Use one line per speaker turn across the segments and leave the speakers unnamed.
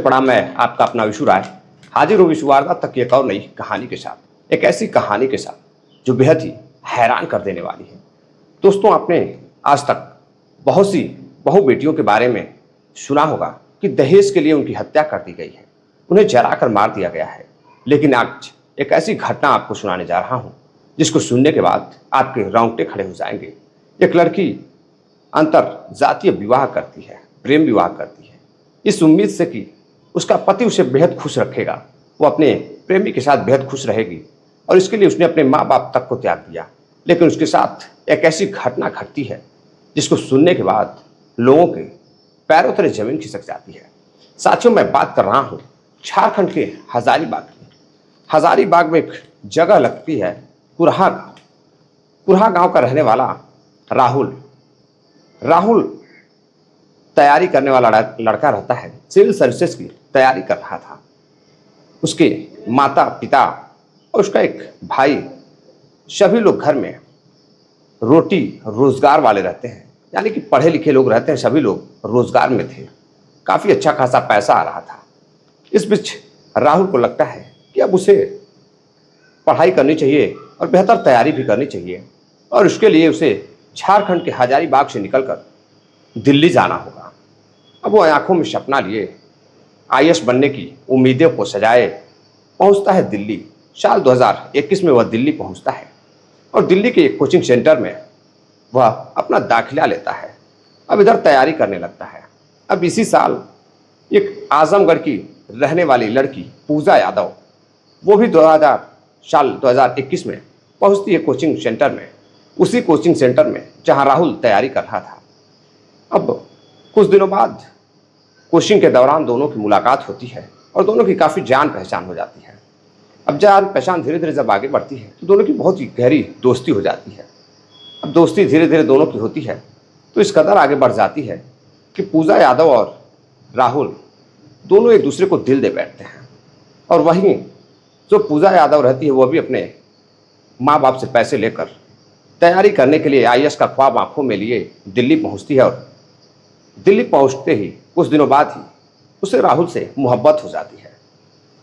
प्रणाम। मैं आपका अपना विशु राय हाजिर हूँ विश्व वारदात तक की एक और नई कहानी के साथ, एक ऐसी कहानी के साथ जो बेहद ही हैरान कर देने वाली है। दोस्तों, आपने आज तक बहुत सी बहु बेटियों के बारे में सुना होगा कि दहेज के लिए उनकी हत्या कर दी गई है, उन्हें जलाकर मार दिया गया है। लेकिन आज एक ऐसी घटना आपको सुनाने जा रहा हूँ जिसको सुनने के बाद आपके रोंगटे खड़े हो जाएंगे। एक लड़की अंतर जातीय विवाह करती है, प्रेम विवाह करती है, इस उम्मीद से कि उसका पति उसे बेहद खुश रखेगा, वो अपने प्रेमी के साथ बेहद खुश रहेगी, और इसके लिए उसने अपने माँ बाप तक को त्याग दिया। लेकिन उसके साथ एक ऐसी घटना घटती है जिसको सुनने के बाद लोगों के पैरों तले जमीन खिसक जाती है। साथियों, मैं बात कर रहा हूँ झारखंड के हजारीबाग की। हजारीबाग में एक जगह लगती है कुरहा गाँव। कुरहा गाँव का रहने वाला राहुल तैयारी करने वाला लड़का रहता है, सिविल सर्विसेज की तैयारी कर रहा था। उसके माता पिता और उसका एक भाई, सभी लोग घर में रोटी रोजगार वाले रहते हैं, यानी कि पढ़े लिखे लोग रहते हैं। सभी लोग रोजगार में थे, काफ़ी अच्छा खासा पैसा आ रहा था। इस बीच राहुल को लगता है कि अब उसे पढ़ाई करनी चाहिए और बेहतर तैयारी भी करनी चाहिए, और उसके लिए उसे झारखंड के हजारीबाग से निकलकर दिल्ली जाना होगा। अब वो आंखों में सपना लिए आईएएस बनने की उम्मीदें को सजाए पहुंचता है दिल्ली। साल 2021 में वह दिल्ली पहुंचता है और दिल्ली के एक कोचिंग सेंटर में वह अपना दाखिला लेता है। अब इधर तैयारी करने लगता है। अब इसी साल एक आजमगढ़ की रहने वाली लड़की पूजा यादव, वो भी साल 2021 में पहुंचती है कोचिंग सेंटर में, उसी कोचिंग सेंटर में जहां राहुल तैयारी कर रहा था। अब कुछ दिनों बाद कोचिंग के दौरान दोनों की मुलाकात होती है और दोनों की काफ़ी जान पहचान हो जाती है। अब जान पहचान धीरे धीरे जब आगे बढ़ती है तो दोनों की बहुत ही गहरी दोस्ती हो जाती है। अब दोस्ती धीरे धीरे दोनों की होती है तो इस कदर आगे बढ़ जाती है कि पूजा यादव और राहुल दोनों एक दूसरे को दिल दे बैठते हैं। और वहीं जो पूजा यादव रहती है, वह भी अपने माँ बाप से पैसे लेकर तैयारी करने के लिए आईएएस का ख्वाब आंखों में लिए दिल्ली पहुंचती है। और दिल्ली पहुंचते ही कुछ दिनों बाद ही उसे राहुल से मोहब्बत हो जाती है,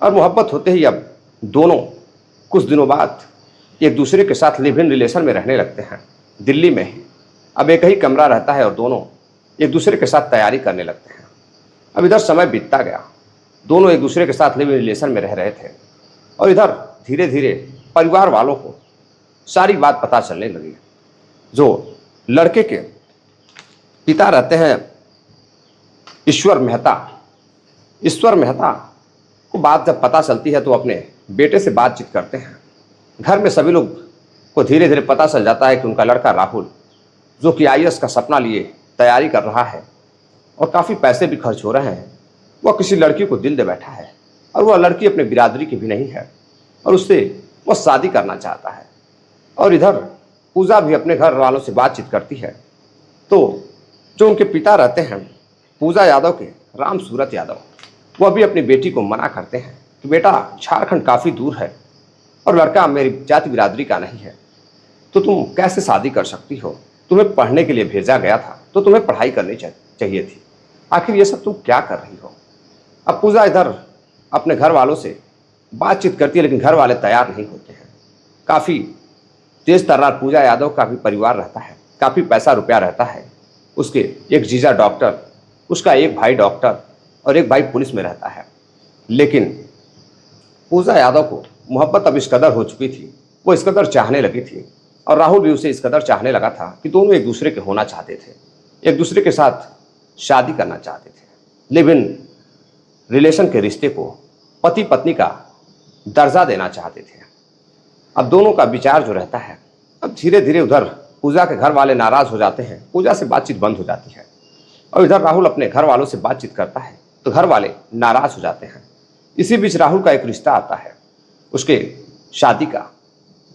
और मोहब्बत होते ही अब दोनों कुछ दिनों बाद एक दूसरे के साथ लिव इन रिलेशन में रहने लगते हैं दिल्ली में ही। अब एक ही कमरा रहता है और दोनों एक दूसरे के साथ तैयारी करने लगते हैं। अब इधर समय बीतता गया, दोनों एक दूसरे के साथ लिव इन रिलेशन में रह रहे थे, और इधर धीरे धीरे परिवार वालों को सारी बात पता चलने लगी। जो लड़के के पिता रहते हैं ईश्वर मेहता को बात जब पता चलती है तो अपने बेटे से बातचीत करते हैं। घर में सभी लोग को धीरे धीरे पता चल जाता है कि उनका लड़का राहुल, जो कि आईएएस का सपना लिए तैयारी कर रहा है और काफ़ी पैसे भी खर्च हो रहे हैं, वह किसी लड़की को दिल दे बैठा है, और वह लड़की अपने बिरादरी की भी नहीं है और उससे वह शादी करना चाहता है। और इधर पूजा भी अपने घर वालों से बातचीत करती है तो जो उनके पिता रहते हैं पूजा यादव के, राम सूरत यादव, वह भी अपनी बेटी को मना करते हैं कि बेटा, झारखंड काफ़ी दूर है और लड़का मेरी जाति बिरादरी का नहीं है, तो तुम कैसे शादी कर सकती हो? तुम्हें पढ़ने के लिए भेजा गया था तो तुम्हें पढ़ाई करनी चाहिए थी, आखिर ये सब तुम क्या कर रही हो? अब पूजा इधर अपने घर वालों से बातचीत करती है, लेकिन घर वाले तैयार नहीं होते हैं। काफ़ी तेज तर्रार पूजा यादव का भी परिवार रहता है, काफ़ी पैसा रुपया रहता है। उसके एक जीजा डॉक्टर, उसका एक भाई डॉक्टर और एक भाई पुलिस में रहता है। लेकिन पूजा यादव को मोहब्बत अब इस कदर हो चुकी थी, वो इस कदर चाहने लगी थी, और राहुल भी उसे इस कदर चाहने लगा था कि दोनों एक दूसरे के होना चाहते थे, एक दूसरे के साथ शादी करना चाहते थे, लिव इन रिलेशन के रिश्ते को पति पत्नी का दर्जा देना चाहते थे। अब दोनों का विचार जो रहता है, अब धीरे धीरे उधर पूजा के घर वाले नाराज़ हो जाते हैं, पूजा से बातचीत बंद हो जाती है, और इधर राहुल अपने घर वालों से बातचीत करता है तो घर वाले नाराज़ हो जाते हैं। इसी बीच राहुल का एक रिश्ता आता है उसके शादी का,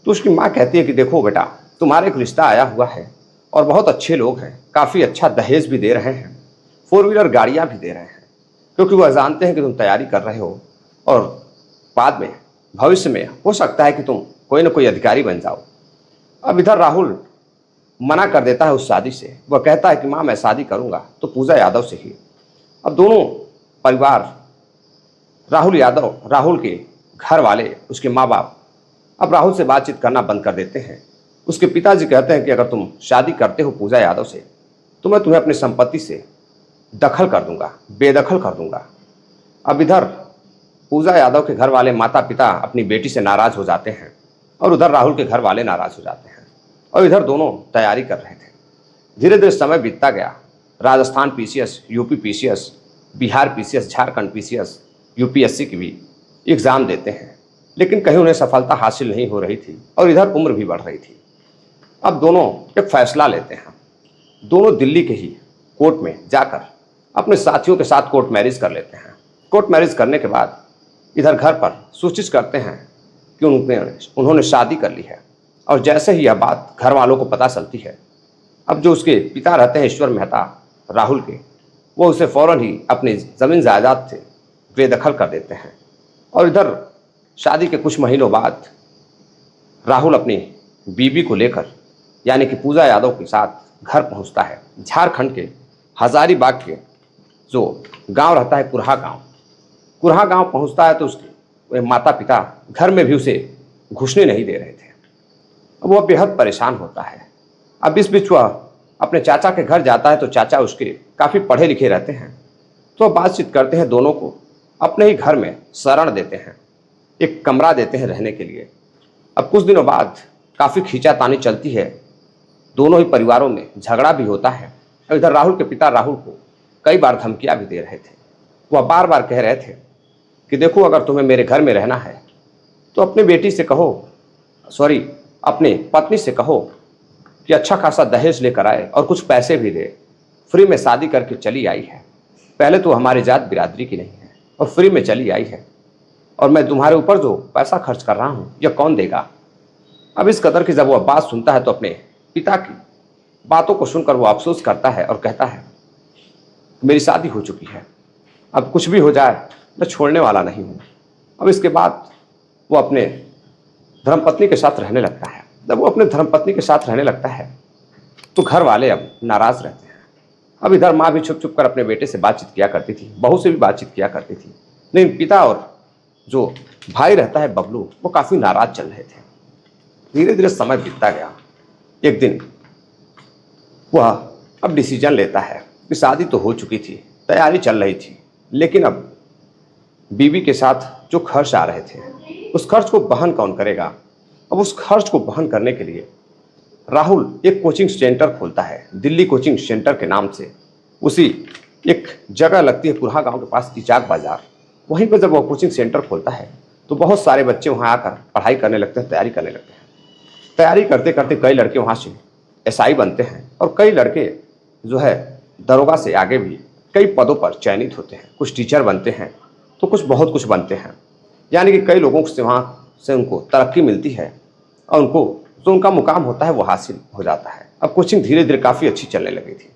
तो उसकी माँ कहती है कि देखो बेटा, तुम्हारा एक रिश्ता आया हुआ है और बहुत अच्छे लोग हैं, काफ़ी अच्छा दहेज भी दे रहे हैं, 4 व्हीलर गाड़ियाँ भी दे रहे हैं, क्योंकि वह जानते हैं कि तुम तैयारी कर रहे हो और बाद में भविष्य में हो सकता है कि तुम कोई ना कोई अधिकारी बन जाओ। अब इधर राहुल मना कर देता है उस शादी से। वह कहता है कि माँ, मैं शादी करूँगा तो पूजा यादव से ही। अब दोनों परिवार राहुल के घर वाले, उसके माँ बाप अब राहुल से बातचीत करना बंद कर देते हैं। उसके पिताजी कहते हैं कि अगर तुम शादी करते हो पूजा यादव से तो मैं तुम्हें अपनी संपत्ति से दखल कर दूंगा, बेदखल कर दूंगा। अब इधर पूजा यादव के घर वाले माता पिता अपनी बेटी से नाराज हो जाते हैं और उधर राहुल के घर वाले नाराज हो जाते हैं और इधर दोनों तैयारी कर रहे थे। धीरे धीरे समय बीतता गया। Rajasthan PCS, UP PCS, Bihar PCS, Jharkhand PCS, UPSC की भी एग्ज़ाम देते हैं, लेकिन कहीं उन्हें सफलता हासिल नहीं हो रही थी और इधर उम्र भी बढ़ रही थी। अब दोनों एक फैसला लेते हैं। दोनों दिल्ली के ही कोर्ट में जाकर अपने साथियों के साथ कोर्ट मैरिज कर लेते हैं। कोर्ट मैरिज करने के बाद इधर घर पर सूचित करते हैं कि उन्होंने शादी कर ली है। और जैसे ही यह बात घर वालों को पता चलती है, अब जो उसके पिता रहते हैं ईश्वर मेहता राहुल के, वो उसे फ़ौरन ही अपनी ज़मीन जायदाद से बेदखल कर देते हैं। और इधर शादी के कुछ महीनों बाद राहुल अपनी बीवी को लेकर यानी कि पूजा यादव के साथ घर पहुंचता है। झारखंड के हजारीबाग के जो गांव रहता है कुरहा गांव पहुंचता है तो उसके माता पिता घर में भी उसे घुसने नहीं दे रहे थे। अब वह बेहद परेशान होता है। अब इस बीच वह अपने चाचा के घर जाता है तो चाचा उसके काफ़ी पढ़े लिखे रहते हैं, तो बातचीत करते हैं। दोनों को अपने ही घर में शरण देते हैं, एक कमरा देते हैं रहने के लिए। अब कुछ दिनों बाद काफ़ी खींचातानी चलती है, दोनों ही परिवारों में झगड़ा भी होता है। और इधर राहुल के पिता राहुल को कई बार धमकियां भी दे रहे थे। वह बार बार कह रहे थे कि देखो, अगर तुम्हें मेरे घर में रहना है तो अपनी बेटी से कहो, अपने पत्नी से कहो कि अच्छा खासा दहेज लेकर आए और कुछ पैसे भी दे। फ्री में शादी करके चली आई है, पहले तो हमारी जात बिरादरी की नहीं है और फ्री में चली आई है, और मैं तुम्हारे ऊपर जो पैसा खर्च कर रहा हूँ यह कौन देगा। अब इस कदर की जब वह बात सुनता है तो अपने पिता की बातों को सुनकर वो अफसोस करता है और कहता है, मेरी शादी हो चुकी है, अब कुछ भी हो जाए मैं छोड़ने वाला नहीं हूँ। अब इसके बाद वो अपने धर्मपत्नी के साथ रहने लगता है। जब वो अपने धर्मपत्नी के साथ रहने लगता है तो घर वाले अब नाराज़ रहते हैं। अब इधर माँ भी छुप छुप कर अपने बेटे से बातचीत किया करती थी, बहू से भी बातचीत किया करती थी, लेकिन पिता और जो भाई रहता है बबलू, वो काफ़ी नाराज़ चल रहे थे। धीरे धीरे समय बीतता गया। एक दिन वह अब डिसीजन लेता है कि शादी तो हो चुकी थी, तैयारी चल रही थी, लेकिन अब बीवी के साथ जो खर्च आ रहे थे उस खर्च को वहन कौन करेगा। अब उस खर्च को वहन करने के लिए राहुल एक कोचिंग सेंटर खोलता है, दिल्ली कोचिंग सेंटर के नाम से। उसी एक जगह लगती है कुरहा गांव के पास इचाक बाजार, वहीं पर जब वह कोचिंग सेंटर खोलता है तो बहुत सारे बच्चे वहां आकर पढ़ाई करने लगते हैं, तैयारी करने लगते हैं। तैयारी करते करते कई लड़के वहाँ से एसआई बनते हैं और कई लड़के जो है दरोगा से आगे भी कई पदों पर चयनित होते हैं। कुछ टीचर बनते हैं तो कुछ बहुत कुछ बनते हैं, यानी कि कई लोगों से वहाँ से उनको तरक्की मिलती है और उनको जो उनका मुकाम होता है वो हासिल हो जाता है। अब कोचिंग धीरे धीरे काफ़ी अच्छी चलने लगी थी।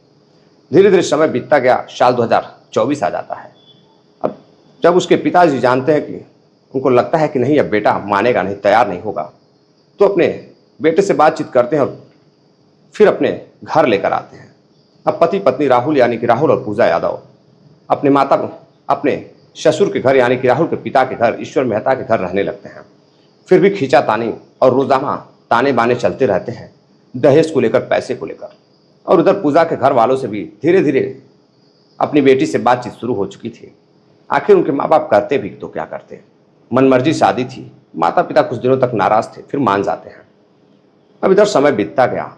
धीरे धीरे समय बीतता गया, साल 2024 आ जाता है। अब जब उसके पिताजी जानते हैं कि उनको लगता है कि नहीं, अब बेटा मानेगा नहीं, तैयार नहीं होगा, तो अपने बेटे से बातचीत करते हैं और फिर अपने घर लेकर आते हैं। अब पति पत्नी राहुल यानी कि राहुल और पूजा यादव अपने ससुर के घर यानी कि राहुल के पिता के घर ईश्वर मेहता के घर रहने लगते हैं। फिर भी खींचातानी और रोज़ाना ताने बाने चलते रहते हैं, दहेज को लेकर, पैसे को लेकर। और उधर पूजा के घर वालों से भी धीरे धीरे अपनी बेटी से बातचीत शुरू हो चुकी थी। आखिर उनके माँ बाप करते भी तो क्या करते, मनमर्जी शादी थी। माता पिता कुछ दिनों तक नाराज़ थे, फिर मान जाते हैं। अब इधर समय बीतता गया।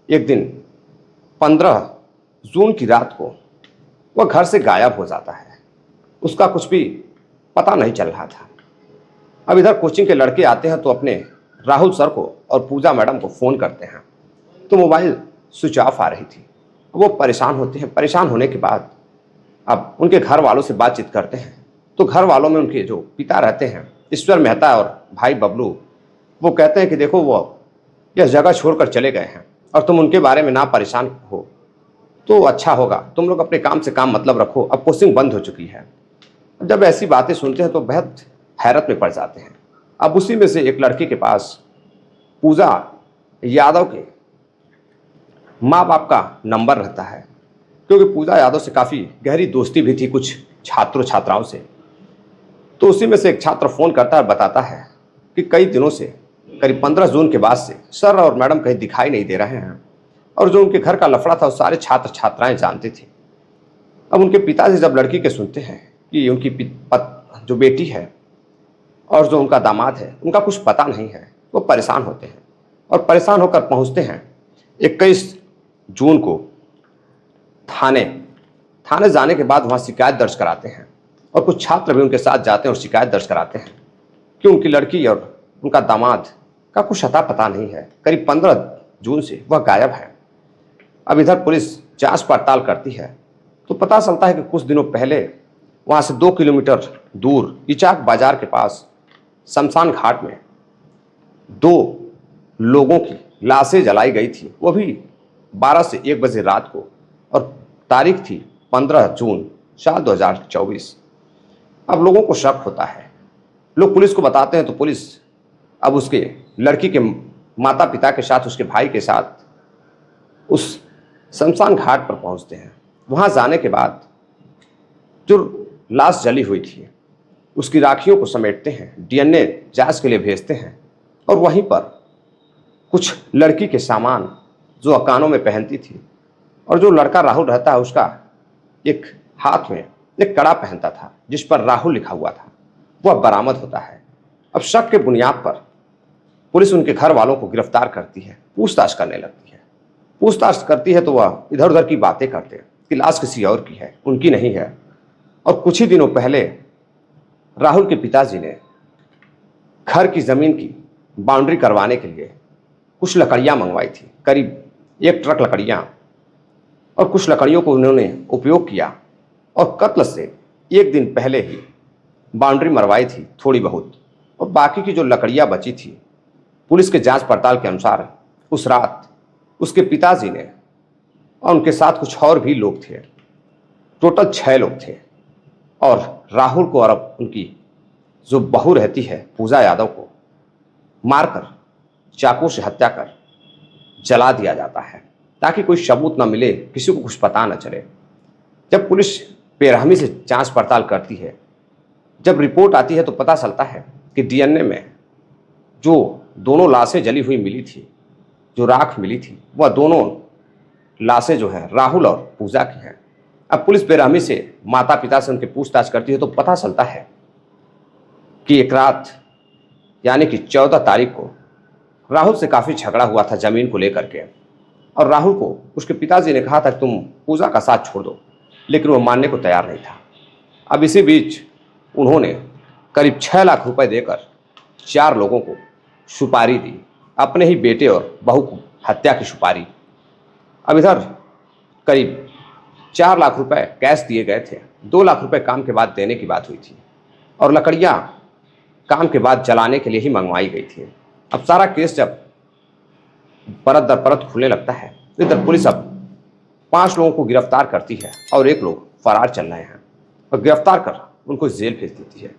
एक दिन 15 जून की रात को वह घर से गायब हो जाता है, उसका कुछ भी पता नहीं चल रहा था। अब इधर कोचिंग के लड़के आते हैं तो अपने राहुल सर को और पूजा मैडम को फ़ोन करते हैं तो मोबाइल स्विच ऑफ आ रही थी। वो परेशान होते हैं। परेशान होने के बाद अब उनके घर वालों से बातचीत करते हैं तो घर वालों में उनके जो पिता रहते हैं ईश्वर मेहता और भाई बबलू, वो कहते हैं कि देखो, वो यह जगह छोड़कर चले गए हैं और तुम उनके बारे में ना परेशान हो तो अच्छा होगा। तुम लोग अपने काम से काम मतलब रखो, अब कोचिंग बंद हो चुकी है। जब ऐसी बातें सुनते हैं तो बेहद हैरत में पड़ जाते हैं। अब उसी में से एक लड़की के पास पूजा यादव के माँ बाप का नंबर रहता है, क्योंकि पूजा यादव से काफ़ी गहरी दोस्ती भी थी कुछ छात्रों छात्राओं से। तो उसी में से एक छात्र फ़ोन करता है, बताता है कि कई दिनों से, करीब 15 जून के बाद से सर और मैडम कहीं दिखाई नहीं दे रहे हैं, और जो उनके घर का लफड़ा था वो सारे छात्र छात्राएं जानते थे। अब उनके पिताजी जब लड़की के सुनते हैं कि उनकी जो बेटी है और जो उनका दामाद है उनका कुछ पता नहीं है, वो परेशान होते हैं और परेशान होकर पहुंचते हैं 21 जून को थाने जाने के बाद वहाँ शिकायत दर्ज कराते हैं, और कुछ छात्र भी उनके साथ जाते हैं और शिकायत दर्ज कराते हैं कि उनकी लड़की और उनका दामाद का कुछ अता पता नहीं है। करीब 15 जून से वह गायब है। अब इधर पुलिस जांच पड़ताल करती है तो पता चलता है कि कुछ दिनों पहले वहाँ से 2 किलोमीटर दूर इचाक बाजार के पास शमशान घाट में 2 लोगों की लाशें जलाई गई थी, वो भी 12 से 1 बजे रात को, और तारीख थी 15 जून साल 2024। अब लोगों को शक होता है, लोग पुलिस को बताते हैं तो पुलिस अब उसके लड़की के माता पिता के साथ, उसके भाई के साथ उस शमशान घाट पर पहुंचते हैं। वहां जाने के बाद जो लाश जली हुई थी उसकी राखियों को समेटते हैं, डीएनए जांच के लिए भेजते हैं, और वहीं पर कुछ लड़की के सामान जो कानों में पहनती थी, और जो लड़का राहुल रहता है उसका एक हाथ में एक कड़ा पहनता था जिस पर राहुल लिखा हुआ था, वह बरामद होता है। अब शक के बुनियाद पर पुलिस उनके घर वालों को गिरफ्तार करती है, पूछताछ करने लगती है। पूछताछ करती है तो वह इधर उधर की बातें करते हैं कि लाश किसी और की है, उनकी नहीं है। और कुछ ही दिनों पहले राहुल के पिताजी ने घर की ज़मीन की बाउंड्री करवाने के लिए कुछ लकड़ियाँ मंगवाई थी, करीब 1 ट्रक लकड़ियाँ, और कुछ लकड़ियों को उन्होंने उपयोग किया और कत्ल से 1 दिन पहले ही बाउंड्री मरवाई थी थोड़ी बहुत, और बाकी की जो लकड़ियाँ बची थी पुलिस के जांच पड़ताल के अनुसार उस रात उसके पिताजी ने और उनके साथ कुछ और भी लोग थे, टोटल 6 लोग थे, और राहुल को और उनकी जो बहू रहती है पूजा यादव को मारकर चाकू से हत्या कर जला दिया जाता है ताकि कोई सबूत न मिले, किसी को कुछ पता न चले। जब पुलिस बेरहमी से जांच पड़ताल करती है, जब रिपोर्ट आती है तो पता चलता है कि डीएनए में जो दोनों लाशें जली हुई मिली थी, जो राख मिली थी, वह दोनों लाशें जो है राहुल और पूजा की हैं। अब पुलिस बेरहमी से माता पिता से उनके पूछताछ करती है तो पता चलता है कि एक रात यानी कि 14 तारीख को राहुल से काफ़ी झगड़ा हुआ था ज़मीन को लेकर के, और राहुल को उसके पिताजी ने कहा था कि तुम पूजा का साथ छोड़ दो, लेकिन वो मानने को तैयार नहीं था। अब इसी बीच उन्होंने करीब 6 लाख रुपए देकर 4 लोगों को सुपारी दी, अपने ही बेटे और बहू को हत्या की सुपारी। अब इधर करीब 4 लाख रुपए कैश दिए गए थे, 2 लाख रुपए काम के बाद देने की बात हुई थी, और लकड़ियाँ काम के बाद जलाने के लिए ही मंगवाई गई थी। अब सारा केस जब परत दर परत खुलने लगता है तो इधर पुलिस अब 5 लोगों को गिरफ्तार करती है और 1 लोग फरार चल रहे हैं, और गिरफ्तार कर उनको जेल भेज देती है।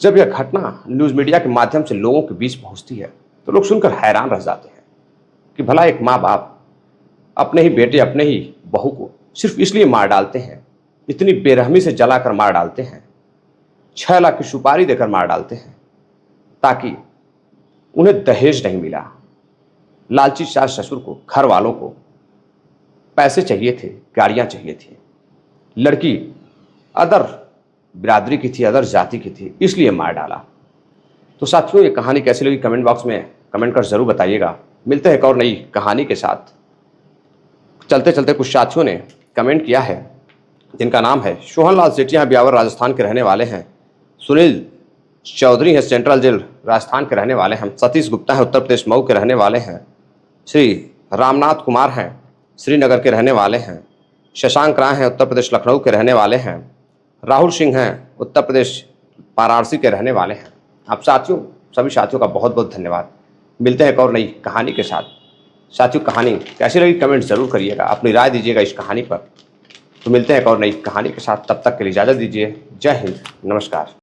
जब यह घटना न्यूज़ मीडिया के माध्यम से लोगों के बीच पहुंचती है तो लोग सुनकर हैरान रह जाते हैं कि भला एक माँ बाप अपने ही बेटे, अपने ही बहू को सिर्फ इसलिए मार डालते हैं, इतनी बेरहमी से जलाकर मार डालते हैं, 6 लाख की सुपारी देकर मार डालते हैं ताकि उन्हें दहेज नहीं मिला। लालची सास ससुर को, घर वालों को पैसे चाहिए थे, गाड़ियाँ चाहिए थी, लड़की अदर बिरादरी की थी, अदर जाति की थी, इसलिए मार डाला। तो साथियों, ये कहानी कैसी लगी कमेंट बॉक्स में कमेंट कर ज़रूर बताइएगा। मिलते हैं एक और नई कहानी के साथ। चलते चलते कुछ साथियों ने कमेंट किया है जिनका नाम है सोहन लाल सेठिया, ब्यावर राजस्थान के रहने वाले हैं। सुनील चौधरी हैं, सेंट्रल जेल राजस्थान के रहने वाले हैं। सतीश गुप्ता हैं, उत्तर प्रदेश मऊ के रहने वाले हैं। श्री रामनाथ कुमार हैं, श्रीनगर के रहने वाले हैं। शशांक राय हैं, उत्तर प्रदेश लखनऊ के रहने वाले हैं। राहुल सिंह हैं, उत्तर प्रदेश वाराणसी के रहने वाले हैं। आप साथियों, सभी साथियों का बहुत बहुत धन्यवाद। मिलते हैं एक और नई कहानी के साथ। साथियों, कहानी कैसी लगी कमेंट ज़रूर करिएगा, अपनी राय दीजिएगा इस कहानी पर। तो मिलते हैं एक और नई कहानी के साथ, तब तक के लिए इजाज़त दीजिए। जय हिंद, नमस्कार।